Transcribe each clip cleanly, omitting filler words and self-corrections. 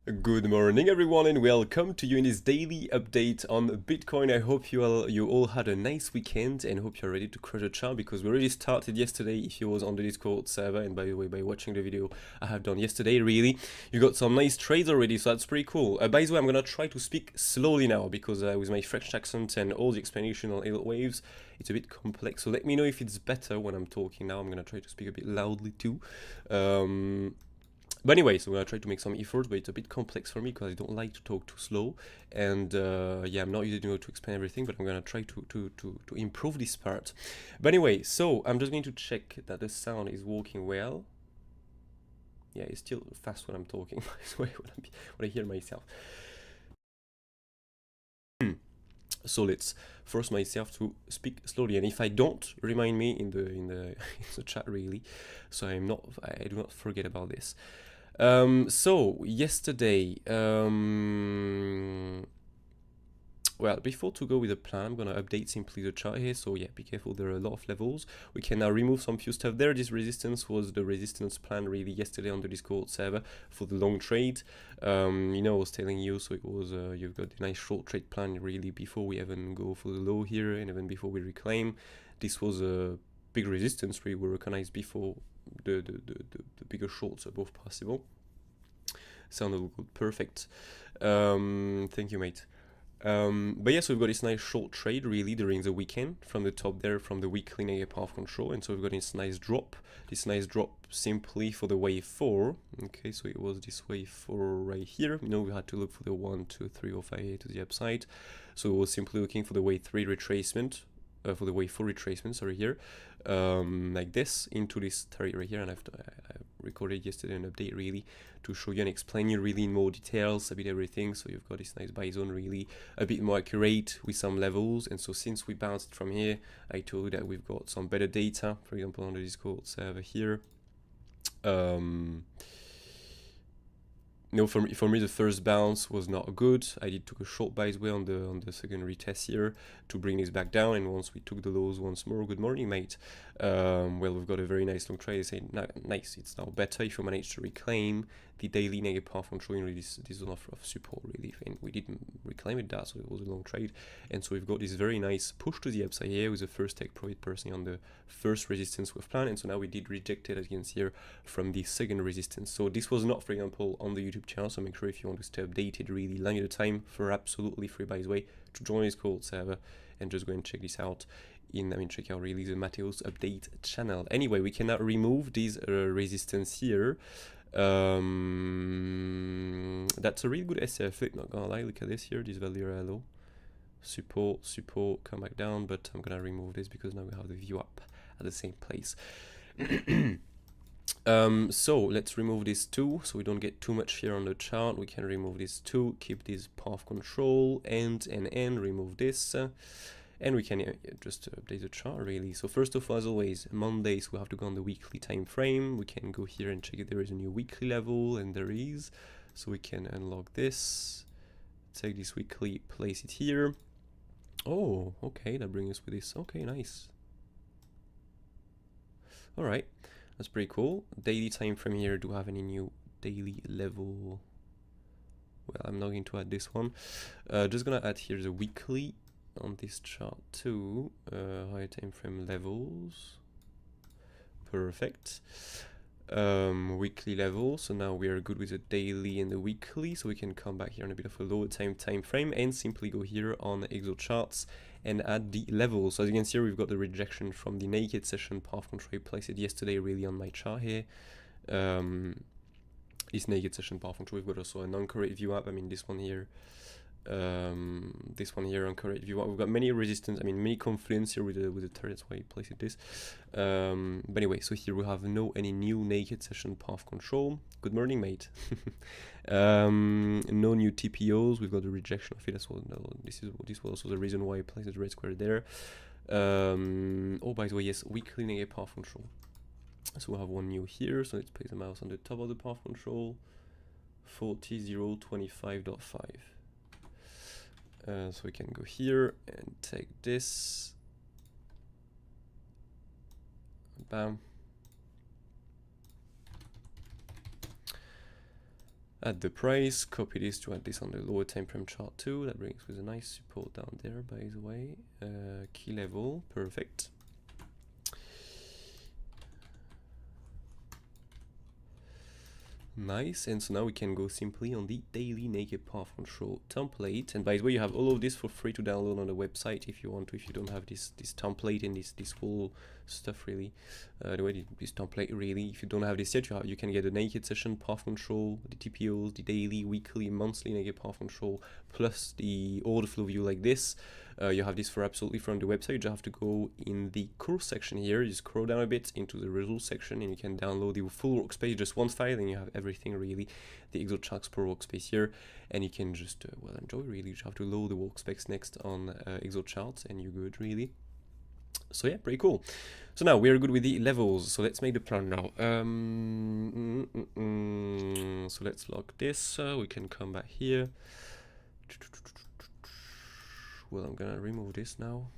Good morning everyone and welcome to you in this daily update on Bitcoin. I hope you all had a nice weekend and hope you're ready to crush a chart because we already started yesterday if you was on the Discord server, and by the way, by watching the video I have done yesterday, really, you got some nice trades already, so that's pretty cool. By the way, I'm gonna try to speak slowly now because with my French accent and all the explanation on Elliott waves, it's a bit complex, so let me know if it's better when I'm talking now. I'm gonna try to speak a bit loudly too. But anyway, so I'm gonna try to make some effort, but it's a bit complex for me because I don't like to talk too slow. And yeah, I'm not used to explain everything, but I'm gonna try to improve this part. But anyway, so I'm just going to check that the sound is working well. Yeah, it's still fast when I'm talking, when I hear myself. So let's force myself to speak slowly, and if I don't, remind me in the chat, really, so I do not forget about this. So yesterday, well, before to go with the plan, I'm gonna update simply the chart here. So yeah, be careful, there are a lot of levels. We can now remove some few stuff there. This resistance was the resistance plan really yesterday on the Discord server for the long trade. You know, I was telling you, so it was you've got a nice short trade plan really before we even go for the low here, and even before we reclaim. This was a big resistance we were recognized before the bigger shorts are both possible. Sounded good, perfect. Thank you, mate. But yeah, so we've got this nice short trade really during the weekend from the top there, from the weekly negative path control, and so we've got this nice drop simply for the wave 4. Okay, so it was this wave 4 right here. You know, we had to look for the 1, 2, 3, or 5 to the upside, so we were simply looking for the wave 3 retracement, for the wave 4 retracement, sorry, here, like this, into this territory right here. And I recorded yesterday an update really to show you and explain you really in more details a bit everything. So you've got this nice buy zone really a bit more accurate with some levels. And so since we bounced from here, I told you that we've got some better data, for example on the Discord server here. No, for me the first bounce was not good. I did took a short by the way on the second retest here to bring this back down, and once we took the lows once more, good morning, mate. Well, we've got a very nice long trade. I say nice, it's now better if you manage to reclaim the daily negative path control in this zone of support really, and we didn't reclaim it, that, so it was a long trade. And so we've got this very nice push to the upside here with the first take profit personally on the first resistance we've planned, and so now we did reject it, as you can see here, from the second resistance. So this was not, for example, on the YouTube channel, so make sure if you want to stay updated really long at a time for absolutely free, by the way, to join this Discord server and just go and check this out check out really the Mateos update channel. Anyway, we cannot remove this resistance here. That's a really good SR flip, not gonna lie. Look at this here, this value low. Support, come back down, but I'm gonna remove this because now we have the view up at the same place. So let's remove this too, so we don't get too much here on the chart. We can remove this too, keep this path control, and remove this. And we can just update the chart really. So first of all, as always, Mondays we have to go on the weekly time frame. We can go here and check if there is a new weekly level, and there is. So we can unlock this, take this weekly, place it here. Oh, okay, that brings us with this. Okay, nice. All right, that's pretty cool. Daily time frame here. Do I have any new daily level? Well, I'm not going to add this one. Just gonna add here the weekly on this chart too. High time frame levels, perfect. Weekly level, so now we are good with the daily and the weekly, so we can come back here on a bit of a lower time frame and simply go here on exo charts and add the levels. So as you can see, we've got the rejection from the naked session path control. Placed it yesterday really on my chart here. This naked session path control. We've got also a non-correct view up. I mean this one here. This one here on correct view. We've got many resistance, many confluence here with the turret, that's why I placed this. But anyway, so here we have any new naked session path control. Good morning, mate. No new TPOs. We've got the rejection of it as well. No, this was also the reason why I placed the red square there. Oh, by the way, yes, weekly negative path control. So we have one new here. So let's place the mouse on the top of the path control. 40.025.5. So we can go here and take this. Bam. Add the price, copy this to add this on the lower time frame chart too. That brings with a nice support down there, by the way. Key level, perfect. Nice, and so now we can go simply on the daily naked path control template. And by the way, you have all of this for free to download on the website if you want to, if you don't have this template and this whole stuff really. This template really, if you don't have this yet, you can get a naked session path control, the TPOs, the daily, weekly, monthly naked path control, plus the order flow view like this. You have this for absolutely free on the website. You just have to go in the course section here, you scroll down a bit into the results section, and you can download the full workspace, just one file, and you have everything really, the ExoCharts Pro workspace here, and you can just well, enjoy really. You just have to load the workspace next on ExoCharts, and you're good really. So yeah, pretty cool. So now we are good with the levels, so let's make the plan now. So let's lock this, we can come back here. Well, I'm gonna remove this now.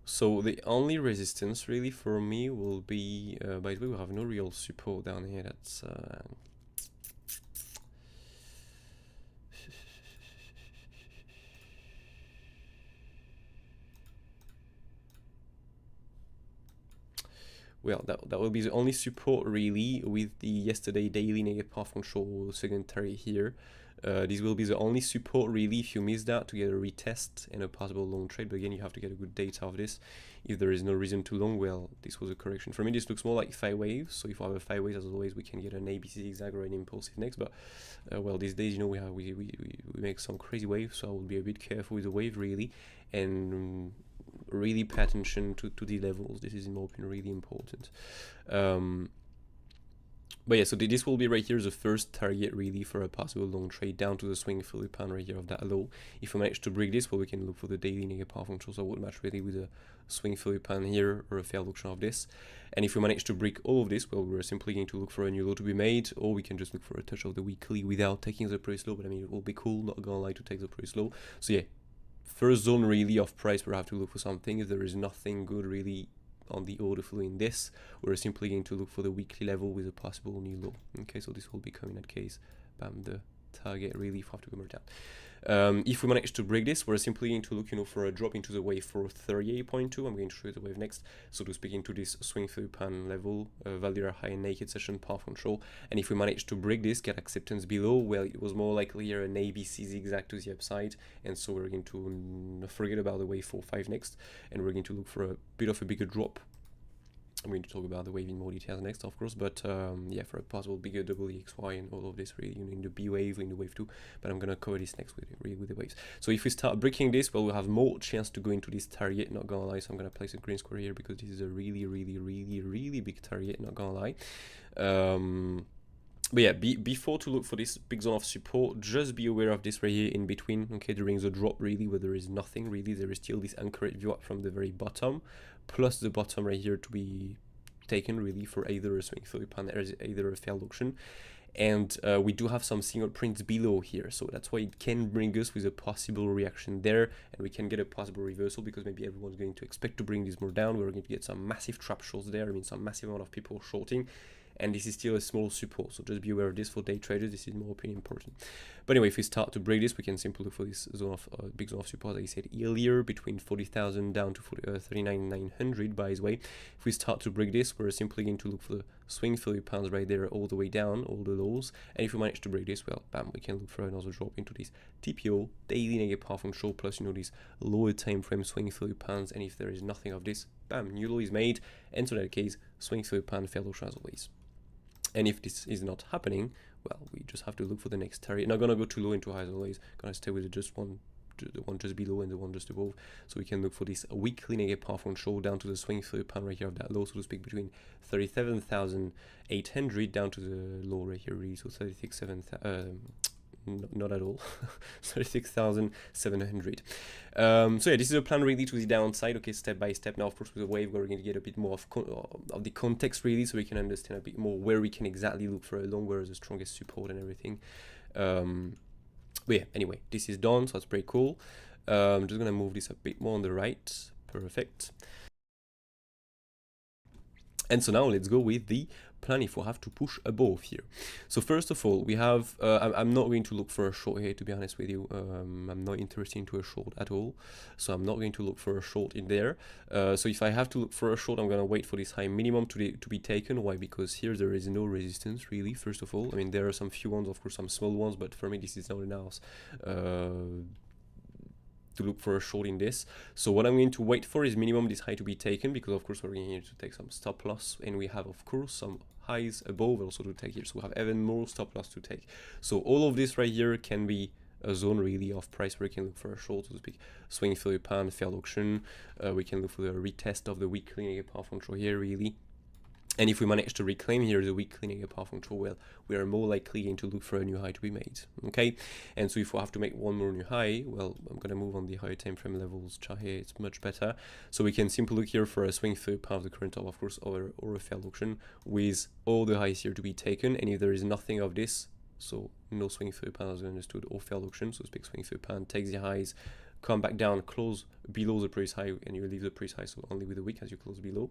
So the only resistance really for me will be, by the way, we have no real support down here. That's well, that will be the only support really with the yesterday daily negative path control secondary here. This will be the only support really if you miss that to get a retest and a possible long trade, but again you have to get a good data of this. If there is no reason to long, well, this was a correction. For me this looks more like 5 waves, so if I have a 5 waves, as always we can get an ABC zigzag or an impulsive next, but well, these days, you know, we make some crazy waves, so I will be a bit careful with the wave really, and really pay attention to the levels. This is in my opinion really important. But yeah, so this will be right here the first target really for a possible long trade down to the swing Philip pan right here of that low. If we manage to break this, well, we can look for the daily negative path control, so I would match really with a swing Philip pan here or a failed auction of this. And if we manage to break all of this, well, we're simply going to look for a new low to be made, or we can just look for a touch of the weekly without taking the previous low. But I mean, it will be cool, not gonna lie, to take the previous low. So yeah, first zone really of price, we have to look for something. If there is nothing good really on the order flow in this, we're simply going to look for the weekly level with a possible new low. Okay, so this will become in that case, bam, the target really if we have to convert down. If we manage to break this, we're simply going to look, you know, for a drop into the wave for 38.2. I'm going to show you the wave next. So to speak into this swing through pan level, value high and naked session path control. And if we manage to break this, get acceptance below, well, it was more likely here an ABC zigzag to the upside. And so we're going to forget about the wave 4-5 next, and we're going to look for a bit of a bigger drop. I'm going to talk about the wave in more details next, of course, but yeah, for a possible bigger WXY and all of this really, you know, in the B wave, in the wave 2, but I'm going to cover this next with the waves. So if we start breaking this, well, we'll have more chance to go into this target, not gonna lie, so I'm going to place a green square here because this is a really big target, not gonna lie. But yeah, before to look for this big zone of support, just be aware of this right here in between, okay, during the drop really, where there is nothing really, there is still this anchored view up from the very bottom, plus the bottom right here to be taken really for either a swing Philip pan or either a failed auction. And we do have some single prints below here, so that's why it can bring us with a possible reaction there, and we can get a possible reversal because maybe everyone's going to expect to bring this more down. We're going to get some massive trap shorts there, I mean some massive amount of people shorting, and this is still a small support, so just be aware of this for day traders. This is in my opinion important. But anyway, if we start to break this, we can simply look for this zone of big zone of support, as I said earlier, between 40,000 down to 39,900. By the way, if we start to break this, we're simply going to look for the swing Philip pans right there all the way down, all the lows, and if we manage to break this, well, bam, we can look for another drop into this TPO daily negative path control, plus, you know, these lower time frame swing Philip pans, and if there is nothing of this, bam, new low is made, and so in that case, swing Philip pan failed auction as always. And if this is not happening, well, we just have to look for the next target. Not gonna go too low into high as always, gonna stay with just one, the one just below and the one just above. So we can look for this weekly negative path control down to the swing Philip pan right here of that low, so to speak, between 37,800 down to the low right here, really. So 36,700. Not at all. 36,700. So yeah, this is a plan really to the downside, okay, step by step. Now of course with the wave we're going to get a bit more of the context really, so we can understand a bit more where we can exactly look for a long, where is the strongest support and everything. But yeah, anyway, this is done, so that's pretty cool. I'm just gonna move this a bit more on the right. Perfect. And so now let's go with the plan if we have to push above here. So first of all, we have, I'm not going to look for a short here, to be honest with you. I'm not interested into a short at all. So I'm not going to look for a short in there. So if I have to look for a short, I'm going to wait for this high minimum to be taken. Why? Because here there is no resistance really, first of all. I mean, there are some few ones, of course, some small ones, but for me, this is not enough to look for a short in this. So what I'm going to wait for is minimum this high to be taken, because of course we're going to need to take some stop loss, and we have of course some highs above also to take here, so we have even more stop loss to take. So all of this right here can be a zone really of price where you can look for a short, so to speak. Swing for the pan, failed auction, we can look for the retest of the weekly negative power control here really. And if we manage to reclaim here the weekly negative power control, well, we are more likely going to look for a new high to be made, okay? And so if we have to make one more new high, well, I'm going to move on the higher time frame levels chart here, it's much better. So we can simply look here for a swing through part of the current top, of course, or a failed auction with all the highs here to be taken. And if there is nothing of this, so no swing through pan as understood, or failed auction, so speak swing through pan, takes the highs, come back down, close below the previous high, and you leave the previous high, so only with the wick as you close below.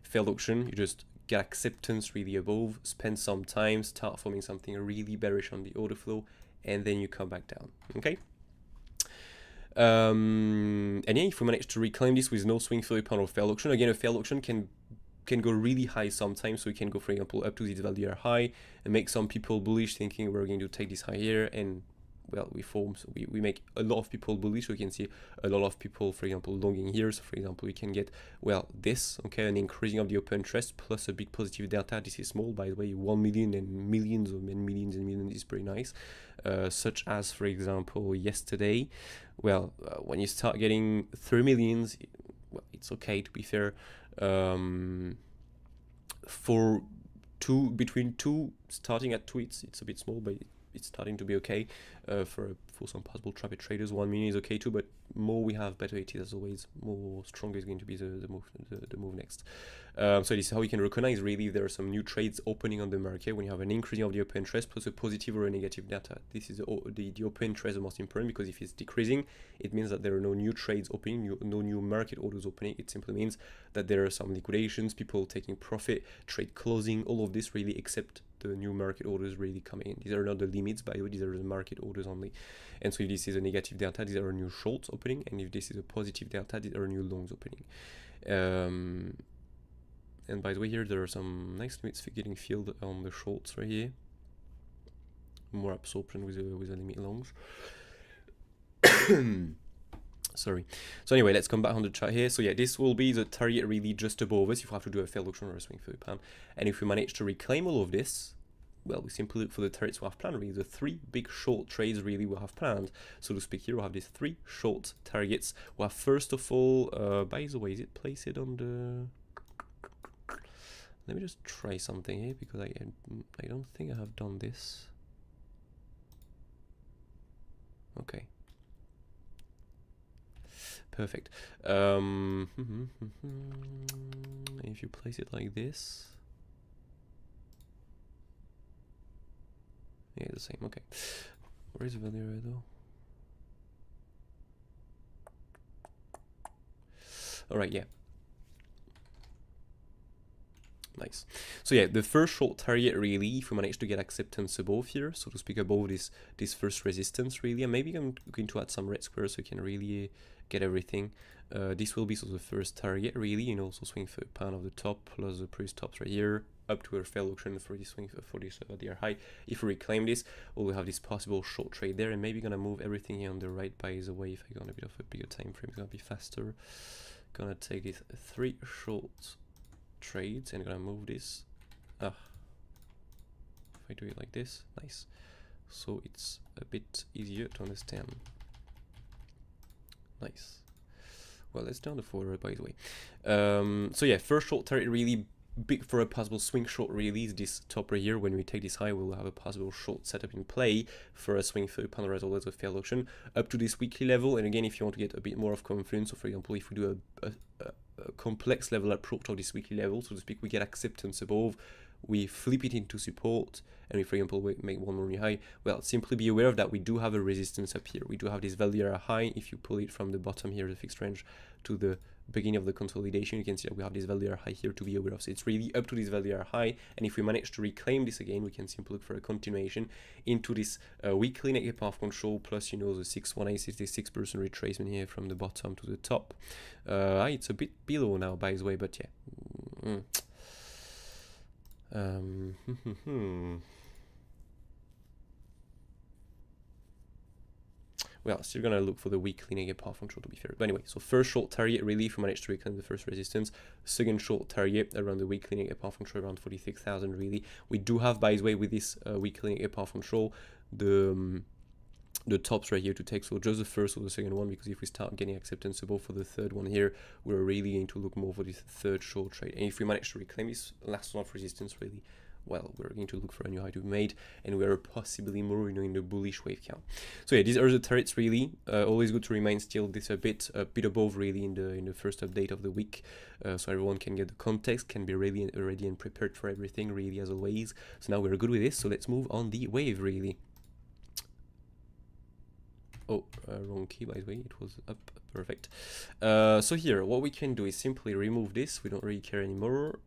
Failed auction, you just get acceptance really above, spend some time, start forming something really bearish on the order flow, and then you come back down, okay? And yeah, if we manage to reclaim this with no swing through pan or failed auction, again, a failed auction can go really high sometimes, so we can go, for example, up to this value high and make some people bullish, thinking we're going to take this high here, and well, we make a lot of people bullish, so you can see a lot of people, for example, longing here. So for example, we can get, well, this, okay, an increasing of the open interest plus a big positive delta. This is small, by the way, 1 million and millions and millions and millions is pretty nice. Such as, for example, yesterday, well, when you start getting 3 millions, well, it's okay, to be fair. For between two, starting at 2, it's a bit small, but it's starting to be okay. For some possible traffic traders, 1 million is okay too, but more we have, better it is as always. More stronger is going to be the move next. So this is how you can recognize really if there are some new trades opening on the market when you have an increase of the open interest plus a positive or a negative data. This is the open interest the most important, because if it's decreasing, it means that there are no new trades opening, no new market orders opening. It simply means that there are some liquidations, people taking profit, trade closing, all of this really, except the new market orders really coming in. These are not the limits, by the way, these are the market orders only. And so if this is a negative delta, these are new shorts opening, and if this is a positive delta, these are new longs opening. And by the way, here there are some nice limits getting filled on the shorts right here. More absorption with the limit longs. Sorry. So anyway, let's come back on the chart here. So yeah, this will be the target really just above us if we have to do a failed auction or a swing through pan. And if we manage to reclaim all of this, well, we simply look for the targets we have planned, really. The 3 big short trades really we have planned. So to speak here, we have these 3 short targets. We have first of all, by the way, is it placed on the... Let me just try something here, because I don't think I have done this. Okay. Perfect. If you place it like this, yeah, the same. Okay. Where is the value though? All right. Yeah. Nice. So yeah, the first short target really, if we manage to get acceptance above here, so to speak, above this first resistance really, and maybe I'm going to add some red squares so you can really get everything. This will be so the first target really, you know, so swing for a pan of the top plus the previous tops right here, up to a failed auction for this swing for this DR high. If we reclaim this, we'll have this possible short trade there, and maybe gonna move everything here on the right. By the way, if I go on a bit of a bigger time frame, it's gonna be faster. Gonna take these 3 short trades and gonna move this. If I do it like this, nice. So it's a bit easier to understand. Nice. Well, let's down the forward, by the way. So yeah, first short target really big for a possible swing short release. This top right here, when we take this high, we'll have a possible short setup in play for a swing through panel as always, a failed auction up to this weekly level. And again, if you want to get a bit more of confidence, so for example, if we do a complex level approach of this weekly level, so to speak, we get acceptance above, we flip it into support, and we, for example, we make one more new high, well, simply be aware of that we do have a resistance up here. We do have this value high. If you pull it from the bottom here, the fixed range, to the beginning of the consolidation, you can see that we have this value high here to be aware of. So it's really up to this value high, and if we manage to reclaim this again, we can simply look for a continuation into this weekly negative path control plus, you know, the 61866% retracement here from the bottom to the top. It's a bit below now, by the way, but yeah. Well, still gonna look for the weekly negative path control, to be fair. But anyway, so first short target, really, if we manage to reclaim the first resistance. Second short target around the weekly negative path control, around 46,000, really. We do have, by the way, with this weekly negative path control, the tops right here to take, so just the first or the second one, because if we start getting acceptance above for the third one here, we're really going to look more for this third short trade. And if we manage to reclaim this last one of resistance, really, well, we're going to look for a new high to be made, and we are possibly more, you know, in the bullish wave count. So yeah, these are the targets, really. Always good to remain still this a bit above, really, in the first update of the week, so everyone can get the context, can be really ready and prepared for everything, really, as always. So now we're good with this, so let's move on the wave, really. Oh, wrong key, by the way, it was up, perfect. So here, what we can do is simply remove this, we don't really care anymore.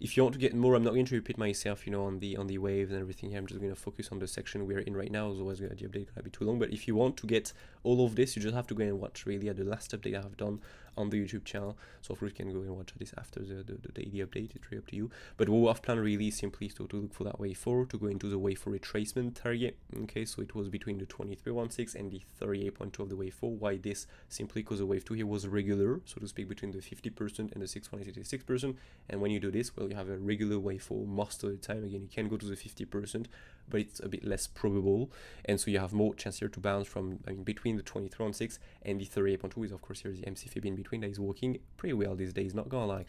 If you want to get more, I'm not going to repeat myself, you know, on the waves and everything here. I'm just going to focus on the section we're in right now, otherwise the update gonna be too long. But if you want to get all of this, you just have to go and watch, really, at the last update I have done on the YouTube channel. So of course you can go and watch this after the daily update, it's really up to you. But what we have planned really is simply to look for that wave 4, to go into the wave 4 retracement target. Okay, so it was between the 2316 and the 38.2 of the wave 4. Why this? Simply because the wave 2 here was regular, so to speak, between the 50% and the 6.66%. And when you do this, well, you have a regular wave 4 most of the time. Again, you can go to the 50%, but it's a bit less probable, and so you have more chance here to bounce from, I mean, between the 2316 and the 38.2, is of course here the MC fib in between that is working pretty well these days, not gonna lie.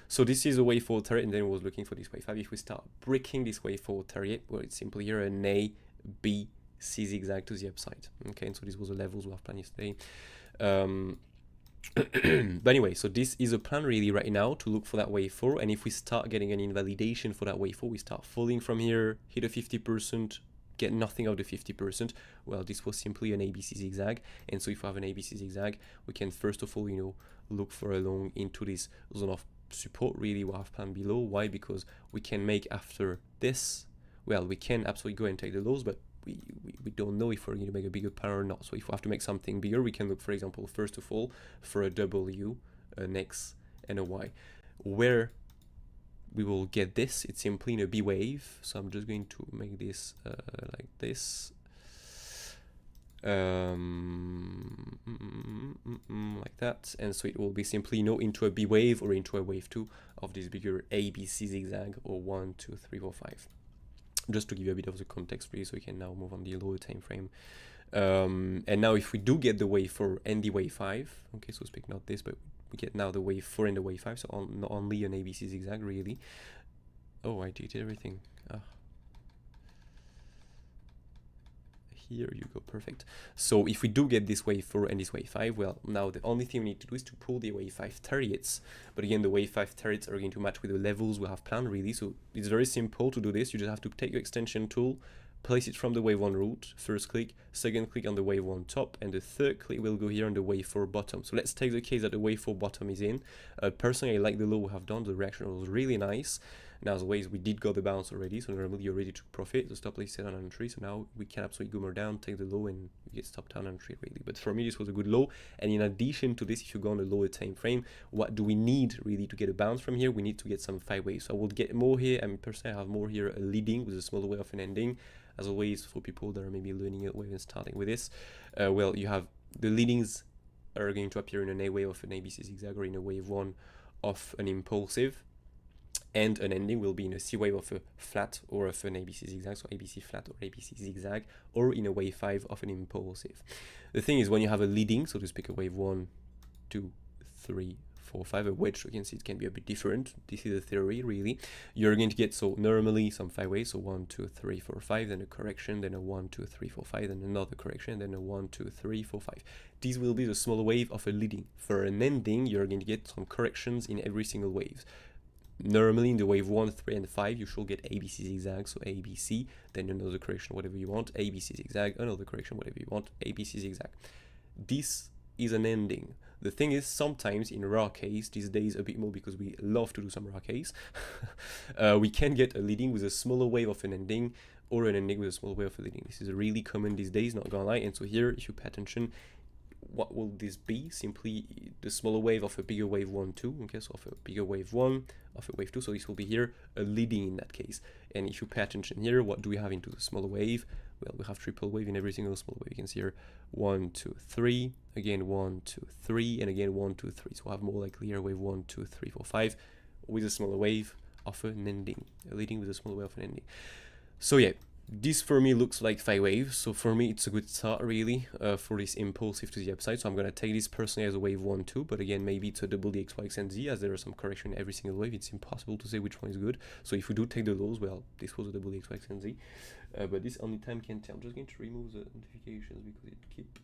So this is a wave 4 target, and then was looking for this wave 5. If we start breaking this wave 4 target, well, it's simply here an A, B, C zigzag to the upside. Okay, and so these were the levels we have planned yesterday. But anyway, so this is a plan really right now to look for that wave 4, and if we start getting an invalidation for that wave 4, we start falling from here, hit a 50%, get nothing of the 50%, well, this was simply an ABC zigzag. And so if we have an ABC zigzag, we can first of all, you know, look for a long into this zone of support, really, we have planned below. Why? Because we can make after this, well, we can absolutely go and take the lows, but we don't know if we're going to make a bigger pattern or not. So if we have to make something bigger, we can look, for example, first of all, for a W, an X, and a Y. Where we will get this, it's simply in a B wave. So I'm just going to make this like this. Like that, and so it will be simply, you know, into a B wave or into a wave 2 of this bigger ABC zigzag, or 1, 2, 3, 4, 5. Just to give you a bit of the context, really, so we can now move on the lower time frame. And now if we do get the wave 4 and the wave 5, okay, so speak not this, but we get now the wave 4 and the wave 5, so not only an ABC zigzag, really. Oh, I did everything. Here you go, perfect. So if we do get this wave 4 and this wave 5, well, now the only thing we need to do is to pull the wave 5 targets. But again, the wave 5 targets are going to match with the levels we have planned, really. So it's very simple to do this. You just have to take your extension tool, place it from the wave 1 root, first click, second click on the wave 1 top, and the third click will go here on the wave 4 bottom. So let's take the case that the wave 4 bottom is in. Personally, I like the low we have done. The reaction was really nice. Now, as always, we did got the bounce already, so normally you're ready to profit. The stop loss set on entry, so now we can absolutely go more down, take the low, and you get stopped down entry, really. But for me, this was a good low. And in addition to this, if you go on the lower time frame, what do we need really to get a bounce from here? We need to get some 5 waves. So I will get more here. I mean, personally, I have more here, a leading with a smaller way of an ending. As always, for people that are maybe learning a wave and starting with this, well, you have the leadings are going to appear in an A wave of an ABC zigzag, or in a wave 1 of an impulsive. And an ending will be in a C wave of a flat or of an ABC zigzag, so ABC flat or ABC zigzag, or in a wave 5 of an impulsive. The thing is, when you have a leading, so to speak, a wave 1, 2, 3, 4, 5, a wedge, you can see it can be a bit different. This is the theory, really. You're going to get, so normally some 5 waves, so 1, 2, 3, 4, 5, then a correction, then a 1, 2, 3, 4, 5, then another correction, then a 1, 2, 3, 4, 5. This will be the smaller wave of a leading. For an ending, you're going to get some corrections in every single wave. normally in the wave 1, 3, and 5, you should get ABC zigzag, so ABC, then another correction, whatever you want, ABC zigzag, another correction, whatever you want, ABC zigzag. This is an ending. The thing is, sometimes in rare case, these days a bit more because we love to do some rare case, we can get a leading with a smaller wave of an ending, or an ending with a small wave of a leading. This is really common these days, not gonna lie. And so here, if you pay attention, what will this be? Simply the smaller wave of a bigger wave 1, 2, okay, so of a bigger wave 1, of a wave 2, so this will be here a leading in that case. And if you pay attention here, what do we have into the smaller wave? Well, we have triple wave in every single small wave. You can see here 1, 2, 3, again 1, 2, 3, and again 1, 2, 3. So I have more likely here wave 1, 2, 3, 4, 5 with a smaller wave of an ending, a leading with a smaller wave of an ending. So yeah, this for me looks like 5 waves, so for me it's a good start really for this impulsive to the upside. So I'm gonna take this personally as a wave 1, 2, but again maybe it's a double the X, Y, X, and Z, as there are some correction in every single wave. It's impossible to say which one is good. So if we do take the lows, well, this was a double the X, Y, X, and Z, but this only time can tell. I'm just going to remove the notifications because it keep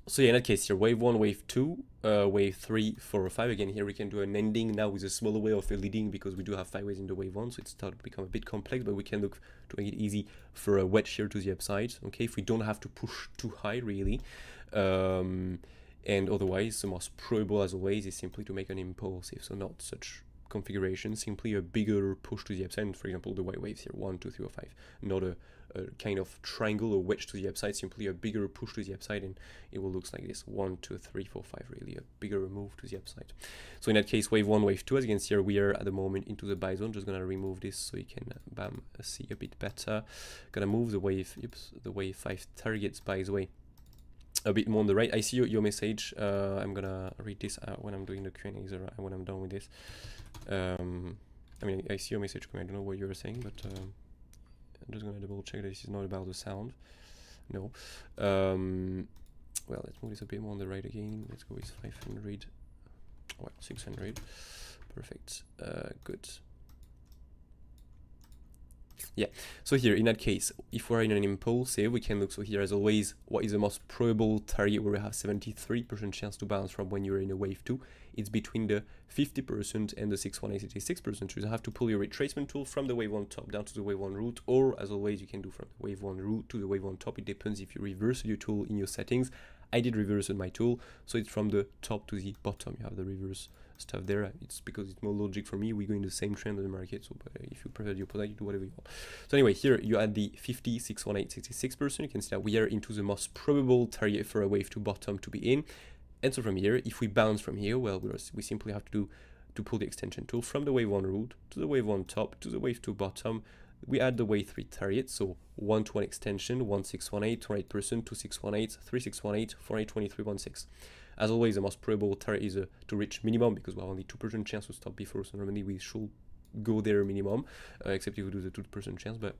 so yeah, in that case here, wave 1, wave 2, wave 3, 4, 5. Again, here we can do an ending now with a smaller wave of a leading because we do have 5 waves in the wave 1, so it started to become a bit complex, but we can look to make it easy for a wedge here to the upside, okay, if we don't have to push too high, really. And otherwise, the most probable, as always, is simply to make an impulsive, so not such configuration, simply a bigger push to the upside. For example, the white waves here, 1, 2, 3, or 5, not a kind of triangle or wedge to the upside, simply a bigger push to the upside, and it will look like this: 1, 2, 3, 4, 5, really a bigger move to the upside. So in that case, wave 1, wave 2, as you can see here, we are at the moment into the buy zone. Just gonna remove this so you can see a bit better. Gonna move the wave, the wave 5 targets, by the way, a bit more on the right. I see your message. I'm gonna read this out when I'm doing the Q&A, when I'm done with this. I mean, I see your message coming. I don't know what you were saying, but I'm just gonna double check that this is not about the sound. No. Well, let's move this a bit more on the right again. Let's go with 500. Well, 600. Perfect. Good. Yeah, so here in that case, if we're in an impulsive, we can look, so here as always, what is the most probable target where we have 73% chance to bounce from when you're in a wave 2? It's between the 50% and the 61886%. So you have to pull your retracement tool from the wave 1 top down to the wave 1 root, or as always, you can do from the wave 1 root to the wave 1 top. It depends if you reverse your tool in your settings. I did reverse my tool, so it's from the top to the bottom. You have the reverse stuff there. It's because it's more logic for me. We go in the same trend of the market, so if you prefer the opposite, you do whatever you want. So anyway, here you add the 50, 618, 66%. You can see that we are into the most probable target for a wave 2 bottom to be in. And so from here, if we bounce from here, well, we simply have to pull the extension tool from the wave 1 root to the wave 1 top to the wave 2 bottom. We add the wave 3 target, so 1 to 1 extension, 1618, 28%, 2618, 3618, 4823, 16. As always, the most probable target is to reach minimum, because we have only 2% chance to stop before, so normally we should go there minimum, except if we do the 2% chance, but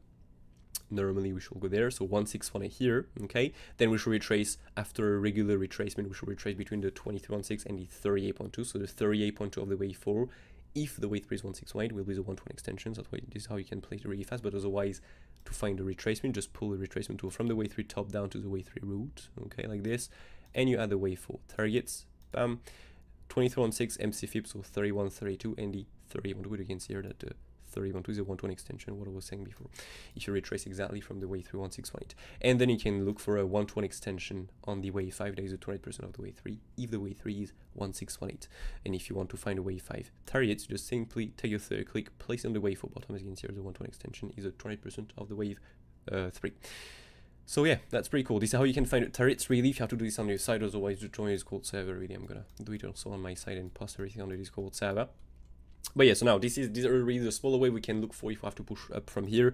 normally we should go there. So 1618 here, okay, then we should retrace after a regular retracement. We should retrace between the 2316 and the 38.2, so the 38.2 of the wave 4. If the wave 3 is 1618, will be the 1 to 1 extensions. That way, this is how you can play it really fast. But otherwise, to find the retracement, just pull the retracement tool from the wave 3 top down to the wave 3 root, okay, like this, and you add the wave 4 targets, bam, 2316 MC fib, so 3132, and the 38.2. You can see here that the 31.2 is a 1 to 1 extension, what I was saying before, if you retrace exactly from the wave 3 1618. And then you can look for a 1 to 1 extension on the wave 5. There is a 20% of the wave 3 if the wave 3 is 1618. And if you want to find a wave 5 target, just simply take your third click, place it on the wave 4 bottom. As you can see here, the 1 to 1 extension is a 20% of the wave 3. So yeah, that's pretty cool. This is how you can find turrets, really. If you have to do this on your side, otherwise just join your Discord server, really. I'm gonna do it also on my side and post everything on the Discord server. But yeah, so now these are really the smaller way we can look for if we have to push up from here.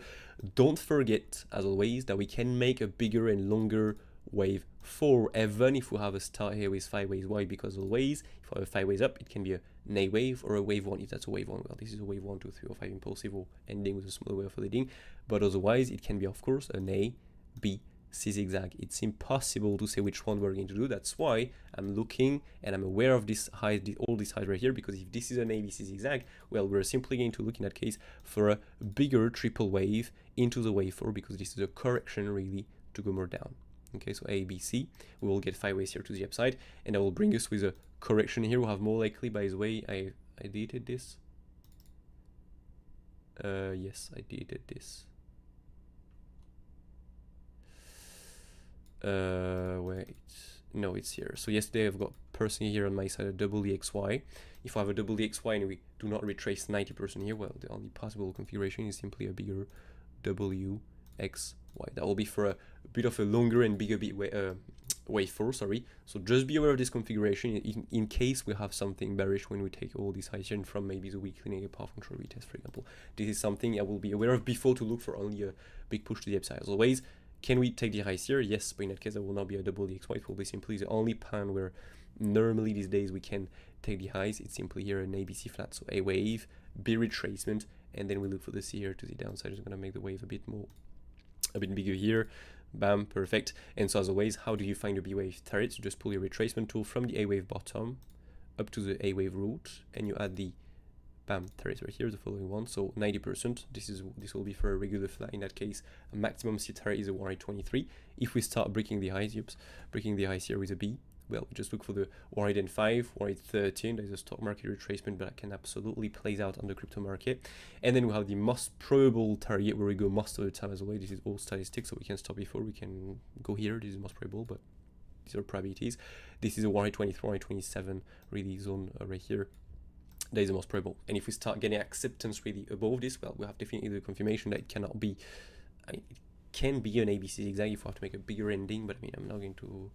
Don't forget, as always, that we can make a bigger and longer wave 4, even if we have a start here with 5 waves wide, because always, if we have 5 waves up, it can be a nay wave or a wave 1, if that's a wave 1. Well, this is a wave 1, 2, 3, or 5 impulsive, or ending with a smaller wave of leading. But otherwise, it can be, of course, a nay, B, C zigzag. It's impossible to say which one we're going to do. That's why I'm looking and I'm aware of this high, all these highs right here, because if this is an ABC zigzag, well, we're simply going to look in that case for a bigger triple wave into the wave 4, because this is a correction really to go more down. Okay, so A, B, C, we will get 5 waves here to the upside, and that will bring us with a correction here, we'll have more likely, by the way, I deleted this. Yes, I deleted this. Wait, no, it's here. So yesterday I've got personally here on my side a double EXY. If I have a double EXY and we do not retrace 90% here, well, the only possible configuration is simply a bigger WXY. That will be for a bit of a longer and bigger wave 4, sorry. So just be aware of this configuration in case we have something bearish when we take all these highs here from maybe the weekly negative path control retest, for example. This is something I will be aware of before to look for only a big push to the upside. As always, can we take the highs here? Yes, but in that case, there will not be a double EXY. It will be simply the only pan where normally these days we can take the highs. It's simply here an ABC flat, so A wave, B retracement, and then we look for the C here to the downside. It's going to make the wave a bit bigger here. Bam, perfect. And so as always, how do you find a B wave target? You just pull your retracement tool from the A wave bottom up to the A wave root, and you add the bam target right here, the following one. So 90%. This will be for a regular flat. In that case, a maximum C target is a 123. If we start breaking the highs, breaking the highs here with a B, well, just look for the 105, 113. There's a stock market retracement, but that can absolutely plays out on the crypto market. And then we have the most probable target where we go most of the time as well. This is all statistics, so we can stop before we can go here. This is most probable, but these are probabilities. This is a 123, 127 really zone right here. That is the most probable. And if we start getting acceptance really above this, well, we have definitely the confirmation that it cannot be, it can be an ABC zigzag if we have to make a bigger ending, but I mean, I'm not going to,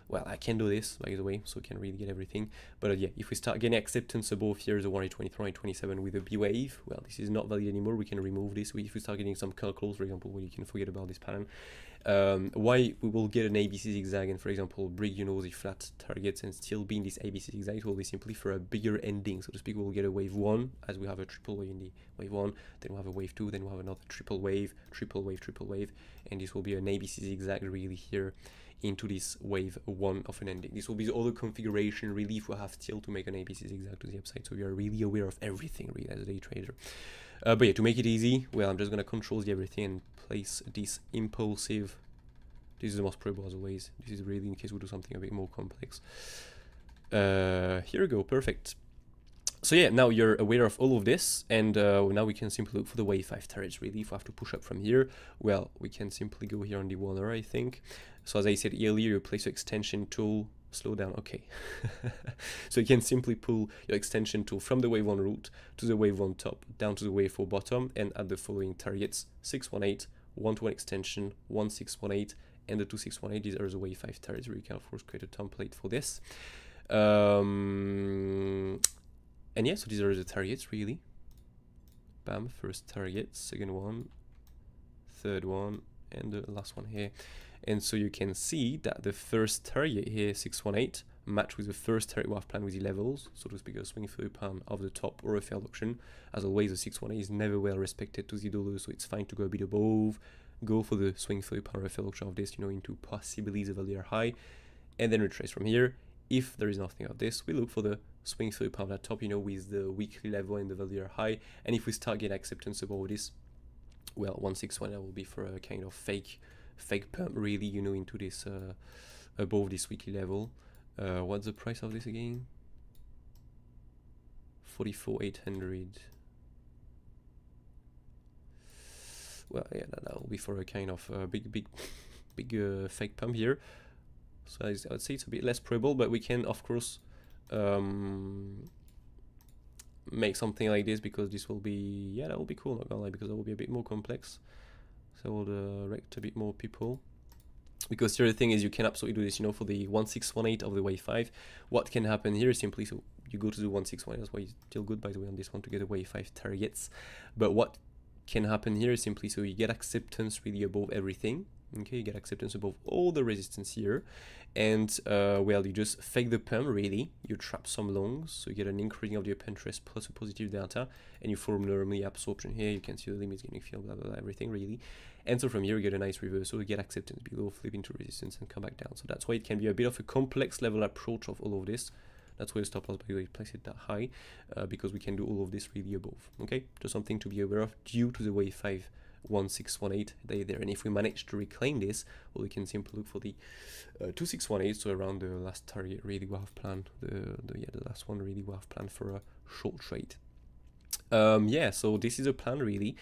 well, I can do this, by the way, so we can really get everything. But yeah, if we start getting acceptance above here, the 123, 127 with a B wave, well, this is not valid anymore. We can remove this. If we start getting some calls, for example, well, you can forget about this pattern. Why we will get an ABC zigzag and, for example, break, the flat targets and still be in this ABC zigzag, it will be simply for a bigger ending, so to speak. We'll get a wave 1, as we have a triple wave in the wave 1, then we'll have a wave 2, then we'll have another triple wave, and this will be an ABC zigzag really here into this wave 1 of an ending. This will be the other configuration really if we have still to make an ABC zigzag to the upside, so we are really aware of everything really as a day trader. But yeah, to make it easy, well, I'm just going to control the everything and place this impulsive. This is the most probable as always. This is really in case we do something a bit more complex. Here we go, perfect. So yeah, now you're aware of all of this, and now we can simply look for the wave 5 targets really. If we have to push up from here, well, we can simply go here on the 1 hour, I think. So as I said earlier, you place your extension tool, slow down, okay. So you can simply pull your extension tool from the wave 1 root to the wave 1 top, down to the wave 4 bottom, and add the following targets: 618, 121 extension, 1618, and the 2618. These are the wave 5 targets where you can of course create a template for this. And yeah, so these are the targets really. Bam, first target, second one, third one, and the last one here. And so you can see that the first target here, 618, match with the first target we have planned with the levels, so to speak, a swing through pan of the top or a failed option. As always, the 618 is never well respected to the dollar, so it's fine to go a bit above, go for the swing through pan or a failed option of this, into possibly the value high, and then retrace from here. If there is nothing of this, we look for the swing through pan at top, with the weekly level and the value high. And if we start getting acceptance above this, well, 161 will be for a kind of fake pump really, into this above this weekly level. What's the price of this again? 44,800. Well, yeah, that will be for a kind of big fake pump here. So I would say it's a bit less probable, but we can of course make something like this, because this will be, yeah, that will be cool, not gonna lie, because that will be a bit more complex. So we'll direct a bit more people, because the other thing is you can absolutely do this, for the 1618 of the wave 5. What can happen here is simply, so you go to the 1618, that's why it's still good, by the way, on this one to get a wave 5 targets. But what can happen here is simply, so you get acceptance really above everything. Okay, you get acceptance above all the resistance here, and well, you just fake the pump really. You trap some longs, so you get an increasing of the open interest plus a positive delta, and you form normally absorption here. You can see the limits getting filled, blah, blah, blah, everything really. And so from here you get a nice reversal, you get acceptance below, flip into resistance, and come back down. So that's why it can be a bit of a complex level approach of all of this. That's why the stop loss, by the way, place it that high, because we can do all of this really above. Okay, just something to be aware of due to the wave 5 1618 there, and if we manage to reclaim this, well, we can simply look for the 2618, so around the last target really we have planned, the last one really we have planned for a short trade. Yeah, so this is a plan really,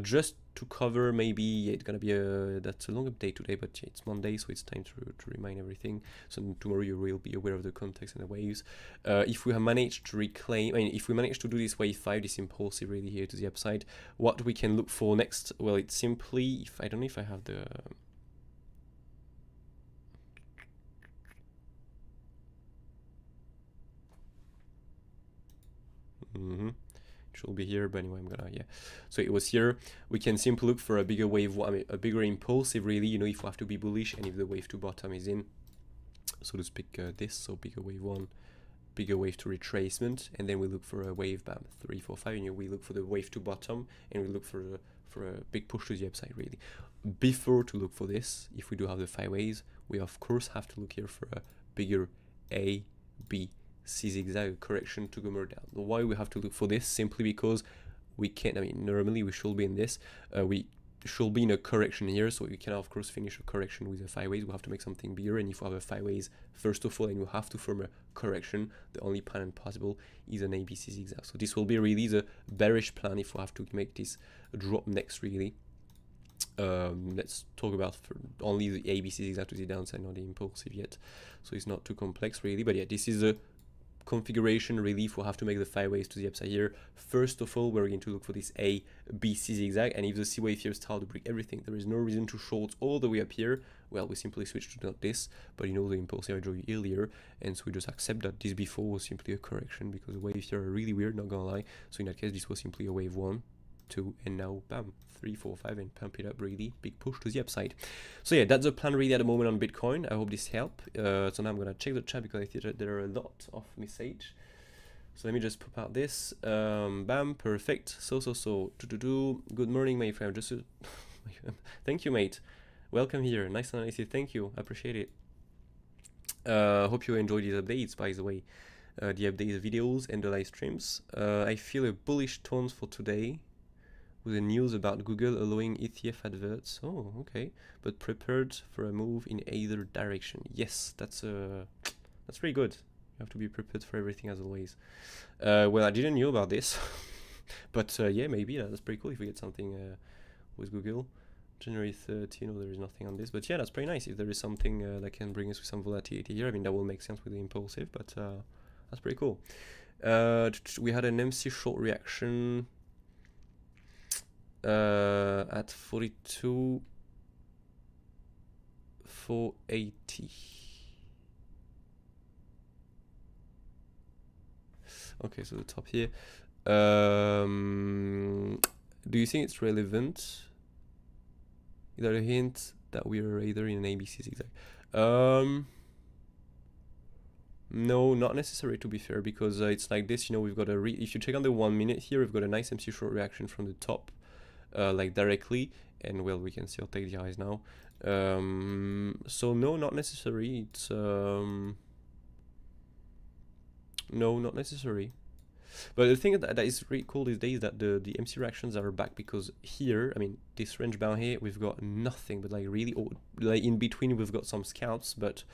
just to cover maybe, it's gonna be that's a long update today, but yeah, it's Monday, so it's time to remind everything. So tomorrow you will be aware of the context and the waves. If we have managed to reclaim, I mean, if we manage to do this wave 5, this impulsive really here to the upside, what we can look for next, well, it's simply, if I don't know if I have the should be here, but anyway, I'm gonna, yeah, so it was here. We can simply look for a bigger wave, I mean, a bigger impulsive really, you know, if we have to be bullish and if the wave to bottom is in, so to speak, this, so bigger wave 1, bigger wave to retracement, and then we look for a wave, bam, 3, 4, 5, and we look for the wave to bottom, and we look for a big push to the upside really. Before to look for this, if we do have the 5 waves, we of course have to look here for a bigger A, B, C zigzag correction to go more down. Why we have to look for this? Simply because we can't, I mean, normally we should be in this, we should be in a correction here, so we can of course finish a correction with a 5 ways. We have to make something bigger, and if we have a 5 ways, first of all, and you have to form a correction, the only pattern possible is an ABC zigzag. So this will be really the bearish plan if we have to make this drop next really. Let's talk about only the ABC zigzag to the downside, not the impulsive yet, so it's not too complex really. But yeah, this is a configuration really if we have to make the 5 ways to the upside here. First of all, we're going to look for this A, B, C zigzag, and if the C wave here starts to break everything, there is no reason to short all the way up here. Well, we simply switch to not this, but you know the impulsive I drew you earlier, and so we just accept that this before was simply a correction because the waves here are really weird, not gonna lie. So in that case, this was simply a wave 1, 2, and now bam, 3, 4, 5, and pump it up really, big push to the upside. So yeah, that's the plan really at the moment on Bitcoin. I hope this helped. So now I'm gonna check the chat because I think there are a lot of message. So let me just pop out this. Bam, perfect. So good morning, my friend. Just thank you, mate. Welcome here. Nice analysis. Thank you. Appreciate it. Hope you enjoy these updates, by the way. The updates videos and the live streams. I feel a bullish tone for today, with the news about Google allowing ETF adverts. Oh, okay. But prepared for a move in either direction. Yes, that's pretty good. You have to be prepared for everything as always. Well, I didn't know about this, but yeah, maybe that's pretty cool if we get something with Google. January 30, no, there is nothing on this, but yeah, that's pretty nice. If there is something that can bring us with some volatility here, I mean, that will make sense with the impulsive, but that's pretty cool. We had an MC short reaction at 42,480. Okay, so the top here. Do you think it's relevant? Is that a hint that we are either in an ABC zigzag? No, not necessary to be fair, because it's like this, you know, we've got a if you check on the 1 minute here, we've got a nice MC short reaction from the top. Like directly, and well, we can still take the highs now. So no, not necessary. It's no, not necessary. But the thing that is really cool these days is that the MC reactions are back, because here, I mean, this range bound here, we've got nothing, but like really, like in between we've got some scalps, but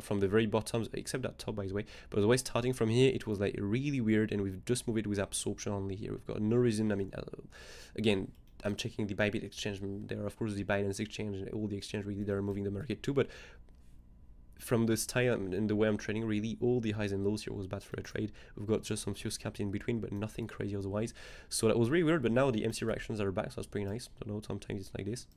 from the very bottoms, except that top by the way, but the way starting from here, it was like really weird, and we've just moved it with absorption only here. We've got no reason, I mean, again, I'm checking the Bybit exchange. There are of course the Binance exchange and all the exchange really that are moving the market too, but from the style and the way I'm trading, really all the highs and lows here was bad for a trade. We've got just some few scalps in between, but nothing crazy otherwise. So that was really weird, but now the MC reactions are back, so that's pretty nice. I don't know, sometimes it's like this.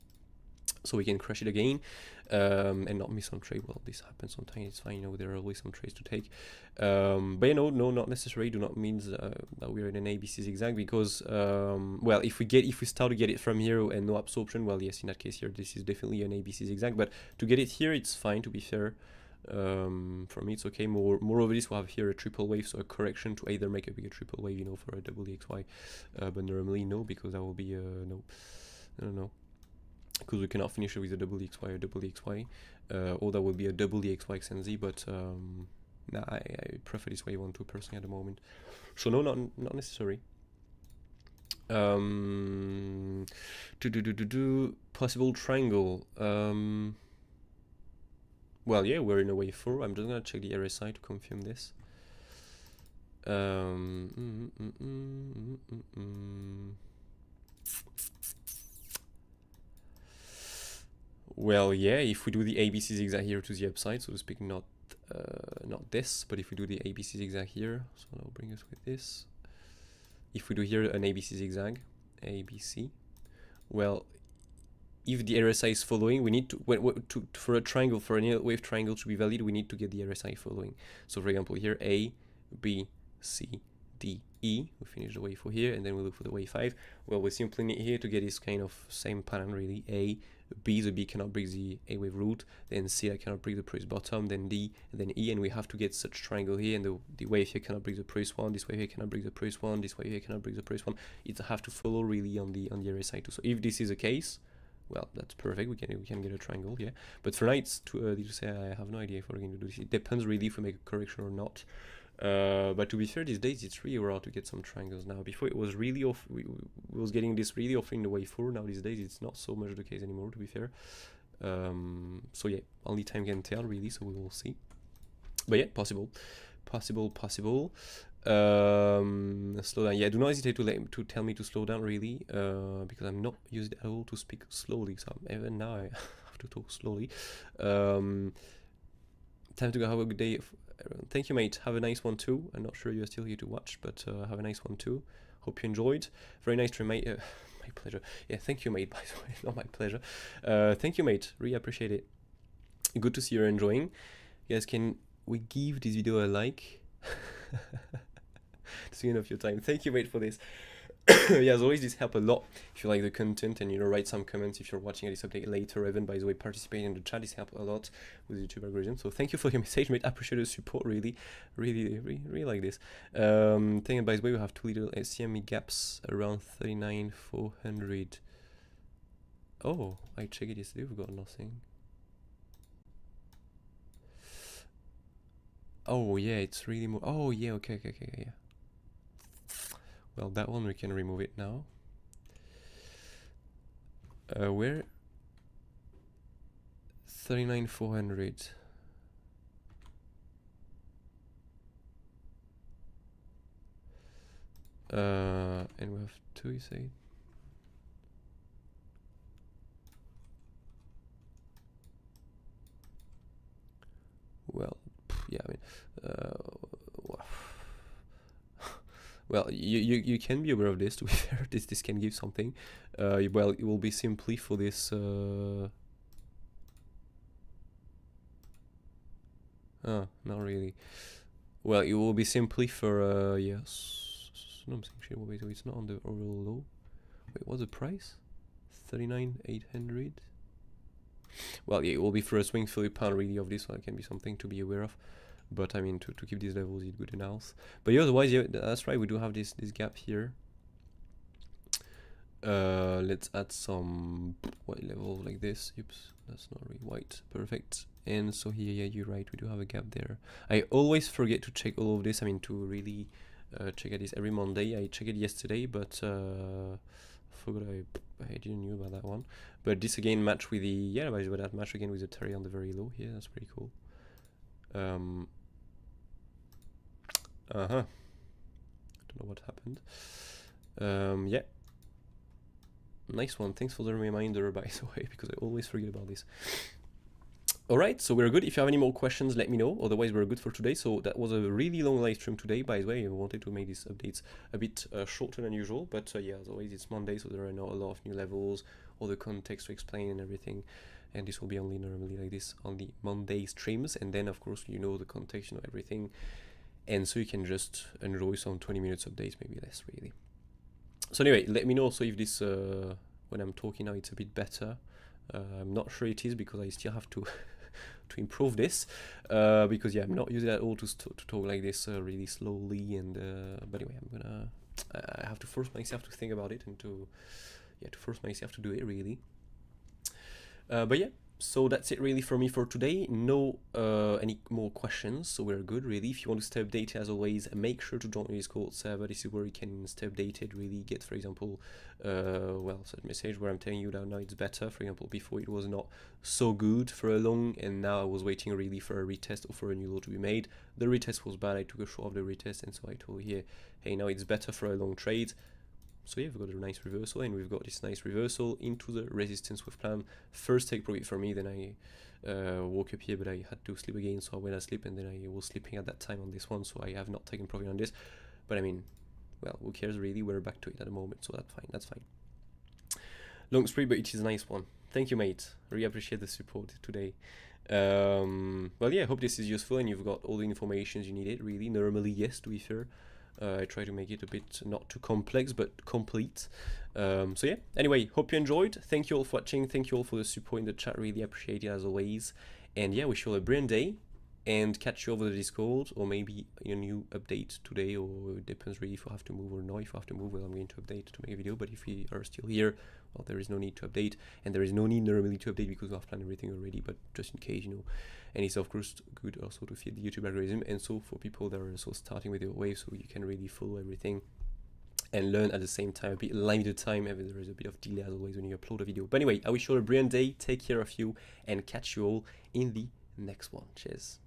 So we can crush it again and not miss on trade. Well, this happens sometimes, it's fine, you know, there are always some trades to take. But you know, no, not necessary, do not mean that we're in an ABC zigzag, because well, if we start to get it from here and no absorption, well, yes, in that case here, this is definitely an ABC zigzag. But to get it here, it's fine, to be fair. For me, it's okay. More of this, we'll have here a triple wave, so a correction to either make a bigger triple wave, you know, for a double EXY. But normally no, because that will be no, I don't know, because we cannot finish it with a double EXY or double EXY, or that will be a double EXY XNZ. But nah, I prefer this way 1-2 personally at the moment. So no, not necessary. Possible triangle. Well, yeah, we're in a wave 4. I'm just gonna check the RSI to confirm this. Well, yeah, if we do the ABC zigzag here to the upside, so to speak, not this, but if we do the ABC zigzag here, so that'll bring us with this. If we do here an ABC zigzag, ABC, well, if the RSI is following, we need to, for a triangle, for a wave triangle to be valid, we need to get the RSI following. So for example, here A, B, C, D, E, we finish the wave for here, and then we look for the wave 5. Well, we simply need here to get this kind of same pattern, really. A, B, the B cannot break the A wave root, then C, I cannot break the previous bottom, then D, and then E, and we have to get such triangle here, and the wave here cannot break the previous one, this wave here cannot break the previous one, this wave here cannot break the previous one. It have to follow really on the RSI too. So if this is the case, well, that's perfect. We can get a triangle, yeah. But for now, it's too early to say. I have no idea if we're going to do this. It depends really if we make a correction or not. But to be fair, these days it's really rare to get some triangles now. Before it was really off. We was getting this really often in the wave 4. Now these days it's not so much the case anymore. To be fair. So yeah, only time can tell really. So we will see. But yeah, possible. Slow down. Yeah, do not hesitate to tell me to slow down really, because I'm not used at all to speak slowly. So even now I have to talk slowly. Time to go. Have a good day. Thank you, mate. Have a nice one too. I'm not sure you're still here to watch, but have a nice one too. Hope you enjoyed. Very nice to mate. My pleasure. Yeah, thank you, mate. By the way, not my pleasure. Thank you, mate. Really appreciate it. Good to see you're enjoying. You guys, can we give this video a like? It's the end of your time. Thank you, mate, for this. Yeah, as always, this helps a lot if you like the content, and write some comments if you're watching this update later. Even, by the way, participating in the chat, this helps a lot with the YouTube algorithm. So thank you for your message, mate. I appreciate the support, really like this. Thank, by the way, we have two little SCME gaps around 39,400. Oh, I checked it yesterday. We've got nothing. Oh yeah, it's really more. Oh yeah, okay, yeah. Well, that one we can remove it now. Where? 39,400. And we have two, you say? Well, yeah, I mean, well, you can be aware of this. To be fair, this can give something. Well, it will be simply for this. Not really. Well, it will be simply for yes. No, wait, it's not on the overall low. Wait, what's the price? 39,800. Well, yeah, it will be for a swing Philip pound really of this, so it can be something to be aware of. But I mean, to keep these levels is good enough. But yeah, otherwise, yeah, that's right. We do have this gap here. Let's add some white level like this. Oops, that's not really white. Perfect. And so here, yeah, you're right. We do have a gap there. I always forget to check all of this. I mean, to really check at this every Monday. I checked it yesterday, but forgot I didn't know about that one. But this again match with the, yeah, by the way, that match again with the Terry on the very low here. That's pretty cool. Don't know what happened. Yeah, nice one. Thanks for the reminder, by the way, because I always forget about this. Alright, so we're good. If you have any more questions, let me know. Otherwise, we're good for today. So that was a really long live stream today, by the way. I wanted to make these updates a bit shorter than usual, but yeah, as always, it's Monday, so there are not a lot of new levels, all the context to explain and everything. And this will be only normally like this on the Monday streams, and then of course you know the context, you know everything, and so you can just enjoy some 20 minutes updates, maybe less really. So anyway, let me know also if this when I'm talking now it's a bit better. I'm not sure it is because I still have to to improve this, because yeah, I'm not using it at all to talk like this really slowly, and but anyway, I have to force myself to think about it and to force myself to do it really. But yeah, so that's it really for me for today. No any more questions, so we're good really. If you want to stay updated, as always, make sure to join the Discord server. This is where you can stay updated, really get, for example, well, such message where I'm telling you that now it's better. For example, before it was not so good for a long, and now I was waiting really for a retest or for a new law to be made. The retest was bad, I took a shot of the retest, and so I told here, hey, now it's better for a long trade. So yeah, we've got a nice reversal, and we've got this nice reversal into the resistance with plan. First take profit for me, then I woke up here, but I had to sleep again, so I went asleep, and then I was sleeping at that time on this one, so I have not taken profit on this. But I mean, well, who cares really? We're back to it at the moment, so that's fine. That's fine. Long spree, but it is a nice one. Thank you, mate. Really appreciate the support today. Well, yeah, I hope this is useful and you've got all the information you needed. Really, normally, yes, to be fair. I try to make it a bit not too complex, but complete. So yeah, anyway, hope you enjoyed. Thank you all for watching. Thank you all for the support in the chat. Really appreciate it as always. And yeah, wish you all a brilliant day, and catch you over the Discord, or maybe a new update today, or it depends really if I have to move or not. If I have to move, well, I'm going to update to make a video, but if we are still here, well, there is no need to update, and there is no need normally to update because I've planned everything already, but just in case, you know. And it's of course good also to feed the YouTube algorithm, and so for people that are also starting with your wave, so you can really follow everything and learn at the same time, a bit live the time, and there is a bit of delay as always when you upload a video. But anyway, I wish you all a brilliant day, take care of you, and catch you all in the next one. Cheers.